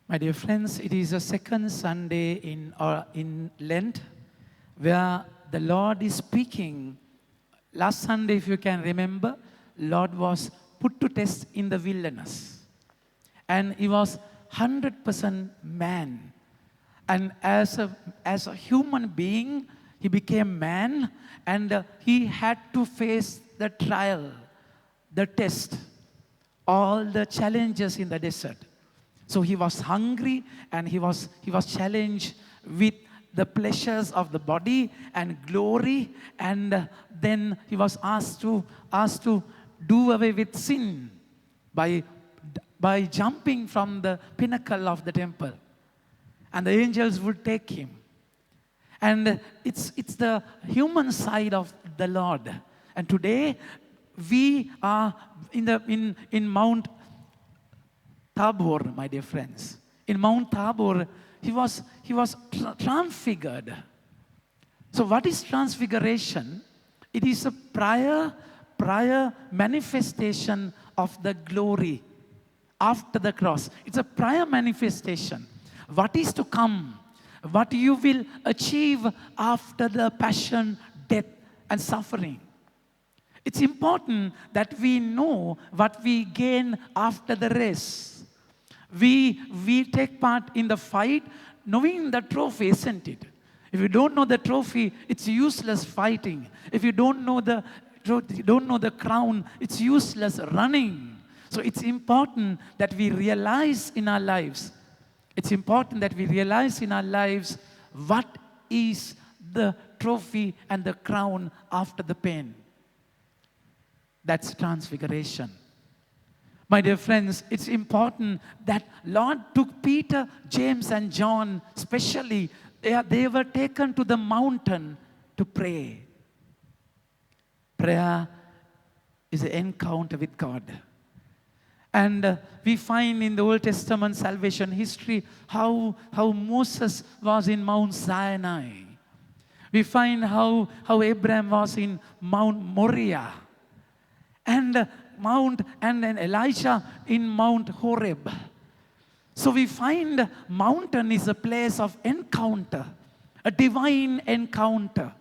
My dear friends, it is the second Sunday in Lent where the Lord is speaking. Last Sunday, if you can remember, Lord was put to test in the wilderness. And he was 100% man. And as a human being, he became man and he had to face the trial, the test, all the challenges in the desert. So he was hungry and he was challenged with the pleasures of the body and glory, and then he was asked to do away with sin by jumping from the pinnacle of the temple, and the angels would take him. And it's the human side of the Lord. And today we are in Mount Tabor, my dear friends. In Mount Tabor, he was transfigured. So what is transfiguration? It is a prior manifestation of the glory after the cross. It's a prior manifestation. What is to come? What you will achieve after the passion, death, and suffering. It's important that we know what we gain after the race. We take part in the fight knowing the trophy, isn't it? If you don't know the trophy, it's useless fighting. If you don't know the crown, it's useless running. So it's important that we realize in our lives. It's important that we realize in our lives what is the trophy and the crown after the pain. That's transfiguration. My dear friends, it's important that Lord took Peter, James, and John, especially, they were taken to the mountain to pray. Prayer is an encounter with God. And we find in the Old Testament salvation history how Moses was in Mount Sinai. We find how Abraham was in Mount Moriah. And then Elijah in Mount Horeb. So we find mountain is a place of encounter, a divine encounter.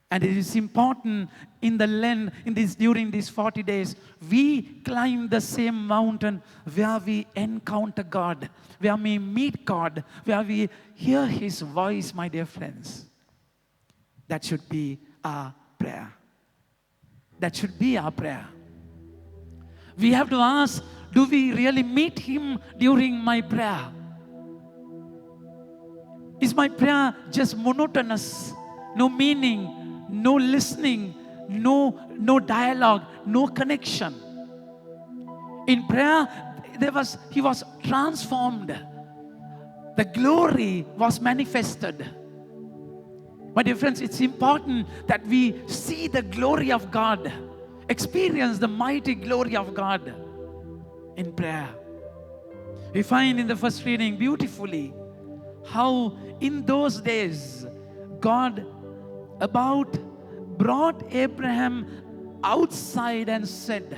And it is important in the Lent, during these 40 days, we climb the same mountain where we encounter God, where we meet God, where we hear His voice, my dear friends. That should be our prayer. That should be our prayer. We have to ask, do we really meet Him during my prayer? Is my prayer just monotonous? No meaning, no listening, no dialogue, no connection. In prayer, He was transformed. The glory was manifested. My dear friends, it's important that we see the glory of God, experience the mighty glory of God in prayer. We find in the first reading beautifully how in those days God brought Abraham outside and said.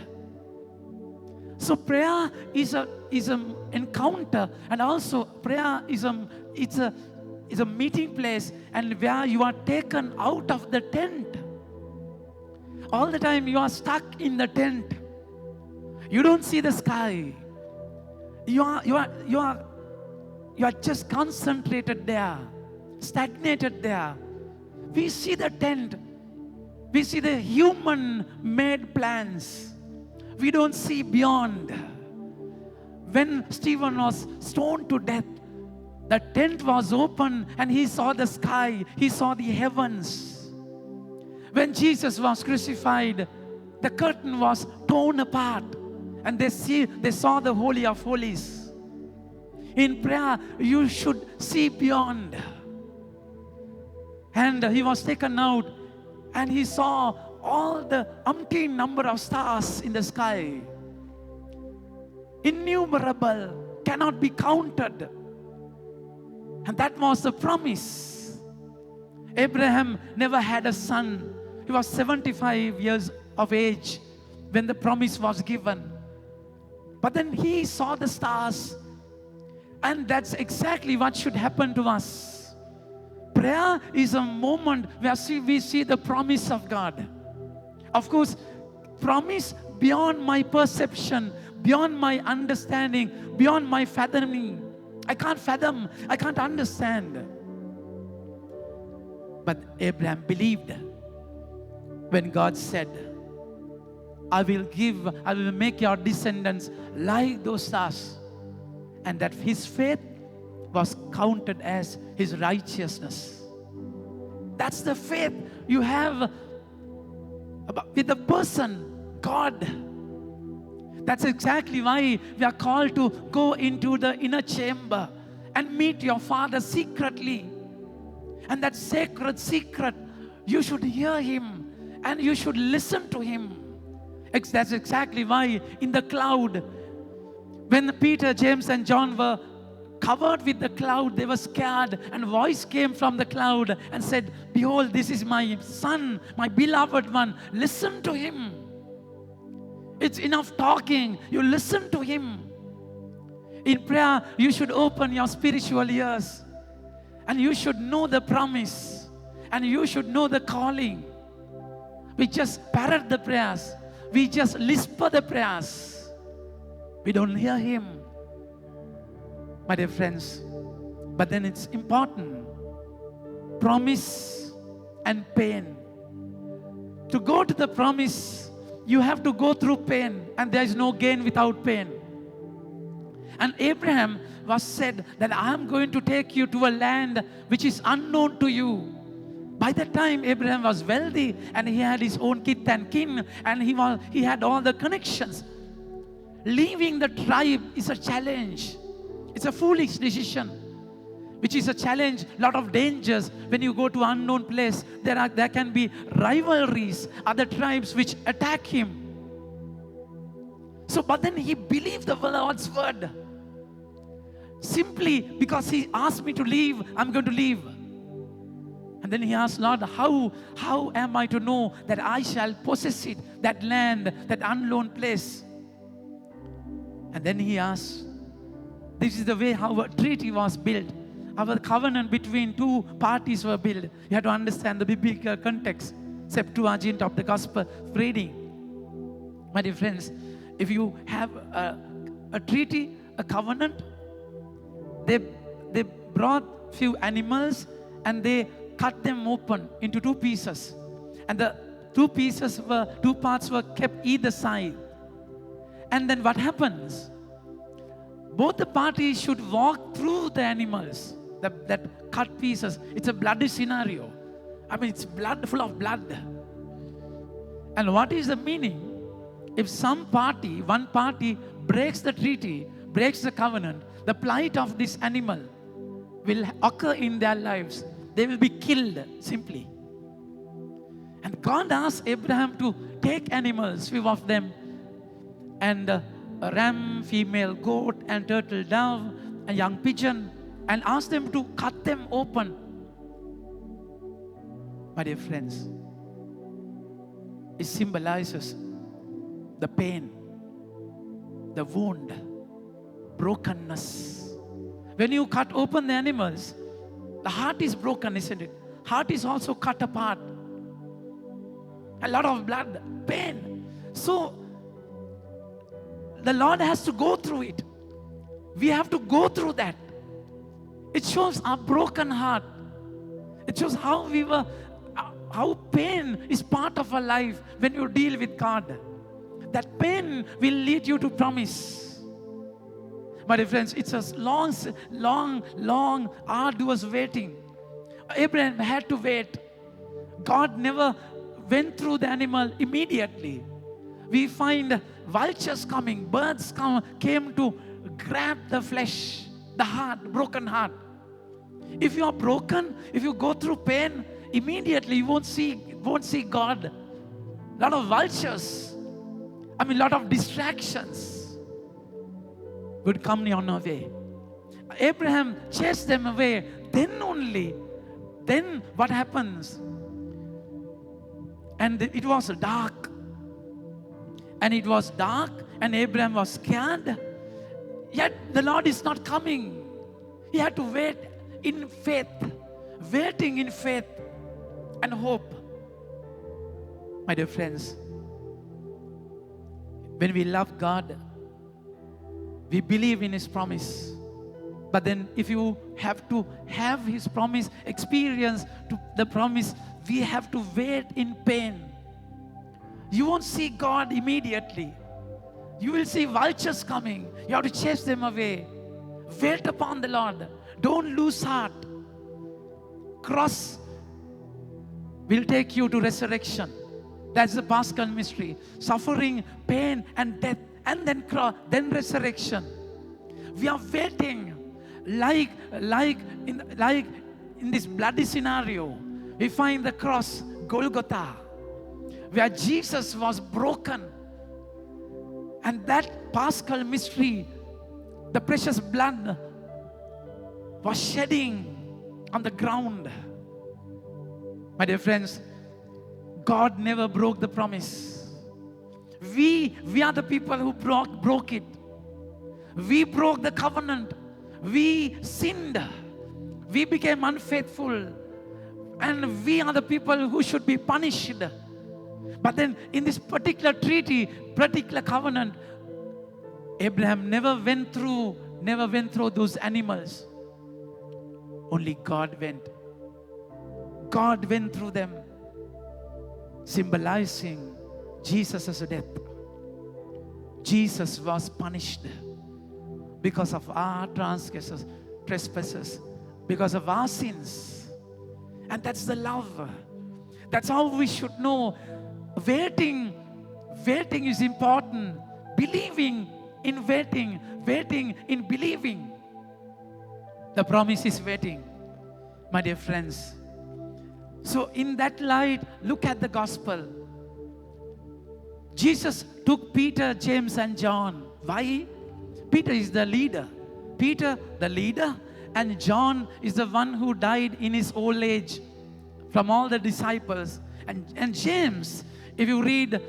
So prayer is an encounter, and also prayer is a meeting place, and where you are taken out of the tent. All the time you are stuck in the tent. You don't see the sky. You are just concentrated there, stagnated there. We see the tent. We see the human-made plans. We don't see beyond. When Stephen was stoned to death, the tent was open and he saw the sky, he saw the heavens. When Jesus was crucified, the curtain was torn apart and they saw the Holy of Holies. In prayer, you should see beyond. And he was taken out and he saw all the umpteen number of stars in the sky. Innumerable, cannot be counted. And that was the promise. Abraham never had a son. He was 75 years of age when the promise was given. But then he saw the stars. And that's exactly what should happen to us. Prayer is a moment where we see the promise of God. Of course, promise beyond my perception, beyond my understanding, beyond my fathoming. I can't fathom, I can't understand. But Abraham believed when God said, I will make your descendants like those stars. And that his faith was counted as his righteousness. That's the faith you have with the person, God. That's exactly why we are called to go into the inner chamber and meet your Father secretly. And that sacred secret, you should hear Him and you should listen to Him. That's exactly why in the cloud, when Peter, James and John were covered with the cloud, they were scared, and a voice came from the cloud and said, behold, this is my son, my beloved one. Listen to him. It's enough talking. You listen to him. In prayer, you should open your spiritual ears, and you should know the promise, and you should know the calling. We just parrot the prayers. We just whisper the prayers. We don't hear him, my dear friends. But then it's important. Promise and pain. To go to the promise, you have to go through pain, and there is no gain without pain. And Abraham was said that I am going to take you to a land which is unknown to you. By that time, Abraham was wealthy, and he had his own kith and kin, and he had all the connections. Leaving the tribe is a challenge. It's a foolish decision, which is a challenge, lot of dangers. When you go to an unknown place, there can be rivalries, other tribes which attack him. So, but then he believed the Lord's word. Simply because he asked me to leave, I'm going to leave. And then he asked, Lord, how am I to know that I shall possess it, that land, that unknown place? And then he asked, this is the way how a treaty was built. Our covenant between two parties were built. You have to understand the biblical context, Septuagint of the Gospel reading. My dear friends, if you have a treaty, a covenant, they brought few animals and they cut them open into two pieces. And the two parts were kept either side. And then what happens? Both the parties should walk through the animals, that cut pieces. It's a bloody scenario. I mean, it's blood, full of blood. And what is the meaning? If one party breaks the treaty, breaks the covenant, the plight of this animal will occur in their lives. They will be killed simply. And God asked Abraham to take animals, few of them, and a ram, female goat, and turtle dove, a young pigeon, and asked them to cut them open. My dear friends, it symbolizes the pain, the wound, brokenness. When you cut open the animals, the heart is broken, isn't it? Heart is also cut apart. A lot of blood, pain. So, the Lord has to go through it. We have to go through that. It shows our broken heart. It shows how pain is part of our life when you deal with God. That pain will lead you to promise. My dear friends, it's a long, arduous waiting. Abraham had to wait. God never went through the animal immediately. We find vultures coming, birds came to grab the flesh, the heart, broken heart. If you are broken, if you go through pain, immediately you won't see God. A lot of vultures, a lot of distractions would come on our way. Abraham chased them away. Then what happens? And it was dark. And it was dark, and Abraham was scared. Yet the Lord is not coming. He had to wait in faith, waiting in faith and hope. My dear friends, when we love God, we believe in His promise. But then if you have to have His promise, experience to the promise, we have to wait in pain. You won't see God immediately. You will see vultures coming. You have to chase them away. Wait upon the Lord. Don't lose heart. Cross will take you to resurrection. That's the Paschal mystery. Suffering, pain, and death, and then cross, then resurrection. We are waiting, like in this bloody scenario. We find the cross, Golgotha, where Jesus was broken, and that Paschal mystery, the precious blood was shedding on the ground. My dear friends, God never broke the promise. We are the people who broke it. We broke the covenant. We sinned. We became unfaithful. And we are the people who should be punished. But then in this particular treaty, particular covenant, Abraham never went through those animals. Only God went. God went through them, symbolizing Jesus' death. Jesus was punished because of our transgressions, trespasses, because of our sins. And that's the love. That's how we should know. Waiting is important. Believing in waiting in believing. The promise is waiting, my dear friends. So in that light, look at the gospel. Jesus took Peter, James, and John. Why? Peter is the leader. Peter, the leader, and John is the one who died in his old age from all the disciples. And James, if you read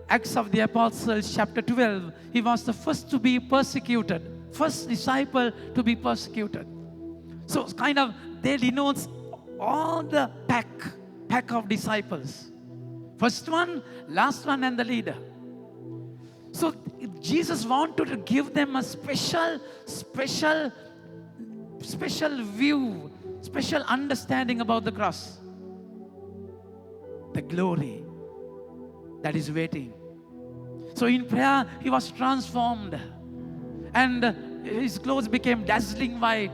Acts of the Apostles, chapter 12, he was the first to be persecuted, first disciple to be persecuted. So kind of, they denotes all the pack of disciples. First one, last one, and the leader. So Jesus wanted to give them a special view, special understanding about the cross. The glory that is waiting. So in prayer, he was transformed. And his clothes became dazzling white.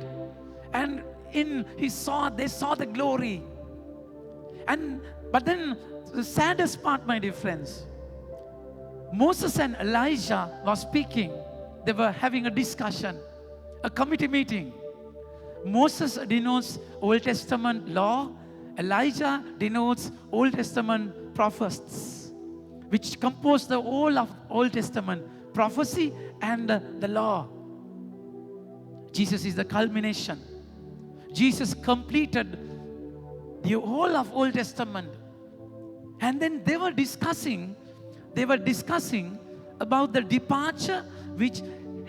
And they saw the glory. But then the saddest part, my dear friends, Moses and Elijah were speaking. They were having a discussion, a committee meeting. Moses denotes Old Testament law. Elijah denotes Old Testament prophets, which compose the whole of Old Testament prophecy and the law. Jesus is the culmination. Jesus completed the whole of Old Testament. And then they were discussing about the departure which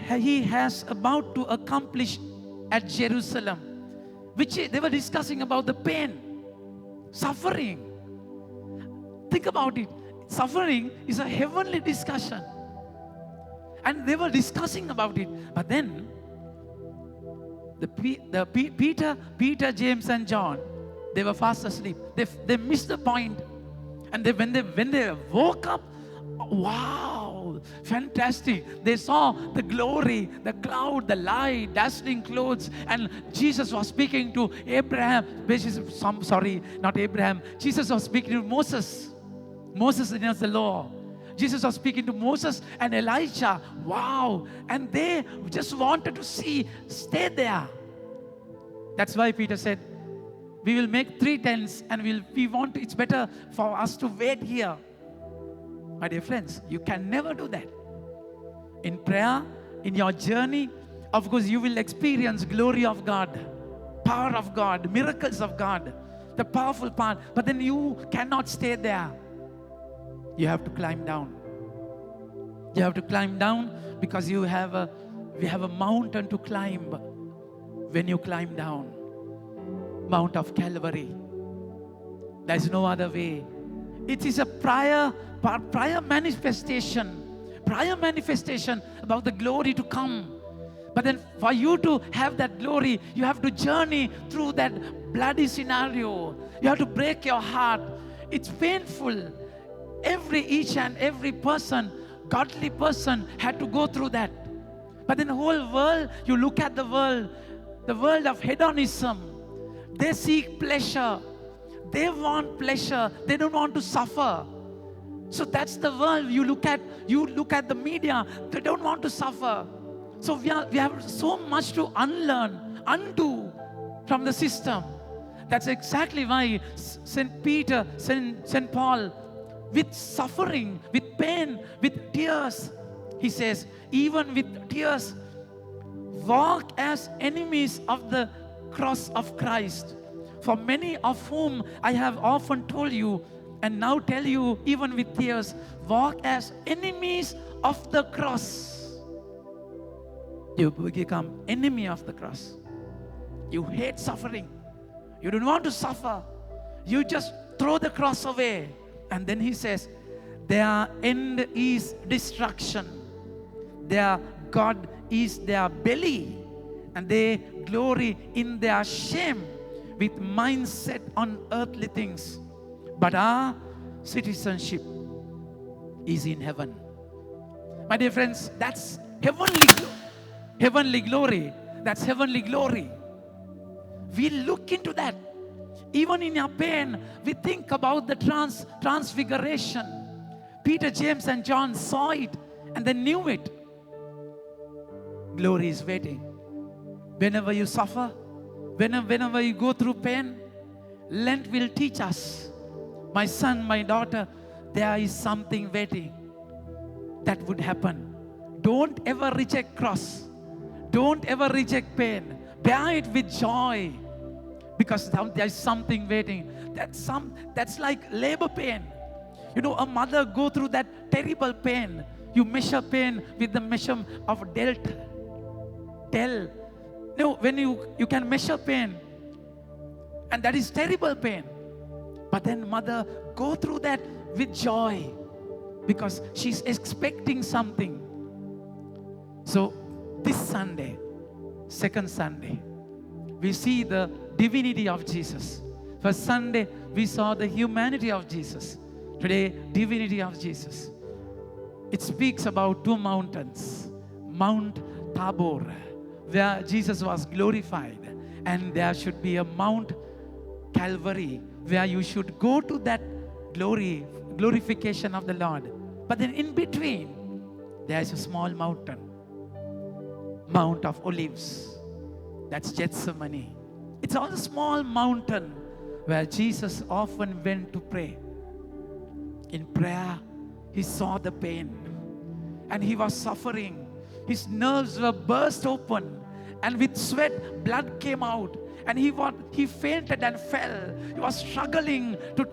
he has about to accomplish at Jerusalem. Which they were discussing about the pain, suffering. Think about it. Suffering is a heavenly discussion. And they were discussing about it. But then, Peter, James, and John, they were fast asleep. They missed the point. And when they woke up, wow, fantastic. They saw the glory, the cloud, the light, dazzling clothes. And Jesus was speaking to Abraham. Not Abraham. Jesus was speaking to Moses. Moses knows the law. Jesus was speaking to Moses and Elijah. Wow. And they just wanted to stay there. That's why Peter said, we will make 3 tents and it's better for us to wait here. My dear friends, you can never do that. In prayer, in your journey, of course, you will experience glory of God, power of God, miracles of God, the powerful part. But then you cannot stay there. You have to climb down. You have to climb down because we have a mountain to climb. when you climb down Mount of Calvary. There is no other way. It is a prior manifestation about the glory to come. But then for you to have that glory, you have to journey through that bloody scenario. You have to break your heart. It's painful. Each and every person, godly person, had to go through that. But in the whole world, you look at the world of hedonism. They seek pleasure. They want pleasure. They don't want to suffer. So that's the world. You look at the media. They don't want to suffer. So we have so much to undo from the system. That's exactly why St. Paul, with suffering, with pain, with tears, he says, even with tears, walk as enemies of the cross of Christ. For many of whom I have often told you, and now tell you even with tears, walk as enemies of the cross. You become enemy of the cross. You hate suffering. You don't want to suffer. You just throw the cross away. And then he says, their end is destruction. Their God is their belly. And they glory in their shame with mindset on earthly things. But our citizenship is in heaven. My dear friends, that's heavenly glory. That's heavenly glory. We look into that. Even in our pain, we think about the transfiguration. Peter, James, and John saw it and they knew it. Glory is waiting. Whenever you suffer, whenever you go through pain, Lent will teach us, my son, my daughter, there is something waiting that would happen. Don't ever reject cross. Don't ever reject pain. Bear it with joy, because there is something waiting. That's like labor pain. You know, a mother go through that terrible pain. You measure pain with the measure of del. No, when you can measure pain, and that is terrible pain. But then mother go through that with joy, because she's expecting something. So this Sunday, second Sunday, we see the divinity of Jesus. First Sunday, we saw the humanity of Jesus. Today, divinity of Jesus. It speaks about two mountains. Mount Tabor, where Jesus was glorified. And there should be a Mount Calvary, where you should go to that glorification of the Lord. But then in between, there is a small mountain. Mount of Olives. That's Gethsemane. It's all a small mountain where Jesus often went to pray. In prayer, he saw the pain and he was suffering. His nerves were burst open, and with sweat, blood came out, and he fainted and fell. He was struggling to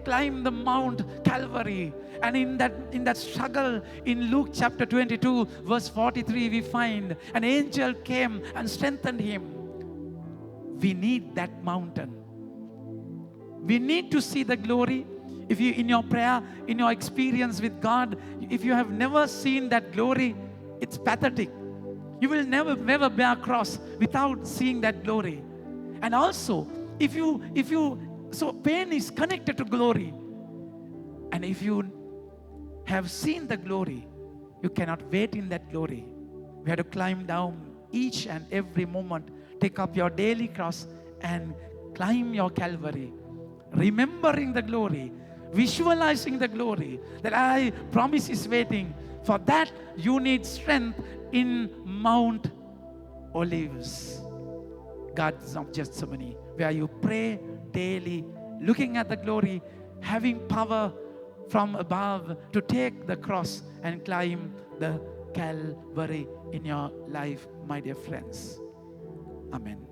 climb the Mount Calvary. And in that struggle, in Luke chapter 22, verse 43, we find an angel came and strengthened him. We need that mountain. We need to see the glory. If you, in your prayer, in your experience with God, if you have never seen that glory, it's pathetic. You will never bear a cross without seeing that glory. And also, so pain is connected to glory. And if you have seen the glory, you cannot wait in that glory. We have to climb down each and every moment. Take up your daily cross and climb your Calvary. Remembering the glory, visualizing the glory that I promise is waiting. For that, you need strength in Mount Olives. God's of Gethsemane, where you pray daily, looking at the glory, having power from above to take the cross and climb the Calvary in your life, my dear friends. Amen.